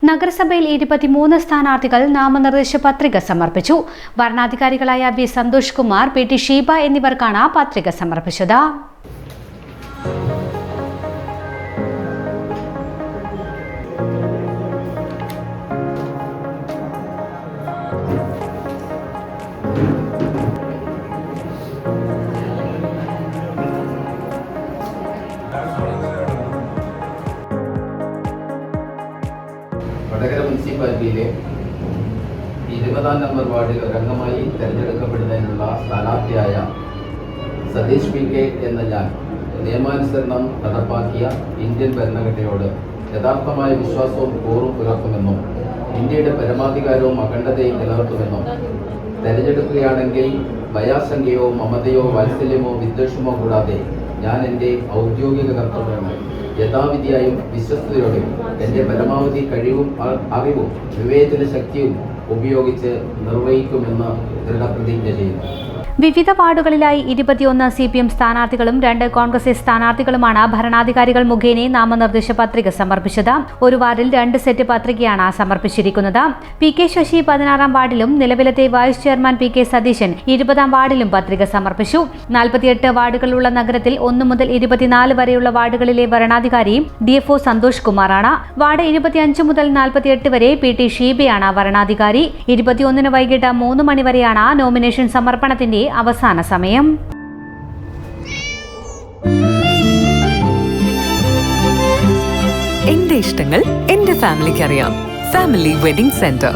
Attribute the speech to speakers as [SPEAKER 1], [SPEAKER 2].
[SPEAKER 1] നഗരസഭയിൽ 23 സ്ഥാനാർത്ഥികൾ നാമനിർദ്ദേശ പത്രിക സമർപ്പിച്ചു. വരണാധികാരികളായ B Santhosh Kumar, P T Sheeba എന്നിവർക്കാണ് പത്രിക സമർപ്പിച്ചത്.
[SPEAKER 2] വടകര മുനിസിപ്പാലിറ്റിയിലെ 20-ാം നമ്പർ വാർഡിൽ ഒരംഗമായി തെരഞ്ഞെടുക്കപ്പെടുന്നതിനുള്ള സ്ഥാനാർത്ഥിയായ സതീഷ് പി കെ എന്ന ഞാൻ നിയമാനുസരണം നടപ്പാക്കിയ ഇന്ത്യൻ ഭരണഘടനയോട് യഥാർത്ഥമായ വിശ്വാസവും കൂറും പുലർത്തുമെന്നും ഇന്ത്യയുടെ പരമാധികാരവും അഖണ്ഡതയും നിലനിർത്തുമെന്നും തെരഞ്ഞെടുക്കുകയാണെങ്കിൽ ഭയാശങ്കയോ മമതയോ വാത്സല്യമോ വിദ്വേഷമോ കൂടാതെ ഞാൻ എൻ്റെ ഔദ്യോഗിക കർത്തവ്യങ്ങൾ യഥാവിധിയായും വിശ്വസ്തയോടെയും എൻ്റെ പരമാവധി കഴിവും അറിവും വിവേചന ശക്തിയും ഉപയോഗിച്ച് നിർവഹിക്കുമെന്ന് ദൃഢപ്രതിജ്ഞ ചെയ്യുന്നു.
[SPEAKER 1] വിവിധ വാർഡുകളിലായി 21 CPM സ്ഥാനാർത്ഥികളും 2 കോൺഗ്രസ് സ്ഥാനാർത്ഥികളുമാണ് ഭരണാധികാരികൾ മുഖേന നാമനിർദ്ദേശ പത്രിക സമർപ്പിച്ചത്. ഒരു വാർഡിൽ 2 സെറ്റ് പത്രികയാണ് സമർപ്പിച്ചിരിക്കുന്നത്. പി കെ ശശി 16-ാം വാർഡിലും നിലവിലത്തെ vice chairman P K Satheesan 20-ാം വാർഡിലും പത്രിക സമർപ്പിച്ചു. 48 വാർഡുകളുള്ള നഗരത്തിൽ 1 മുതൽ 24 വരെയുള്ള വാർഡുകളിലെ വരണാധികാരി DFO സന്തോഷ് കുമാറാണ്. വാർഡ് 25 മുതൽ 48 വരെ പി ടി ഷീബയാണ് വരണാധികാരി. 21-ന് വൈകിട്ട് 3 മണി വരെയാണ് നോമിനേഷൻ സമർപ്പണത്തിന്റെ അവസാന സമയം.
[SPEAKER 3] എന്റെ ഇഷ്ടങ്ങൾ എന്റെ ഫാമിലിക്ക് അറിയാം. Family wedding centre.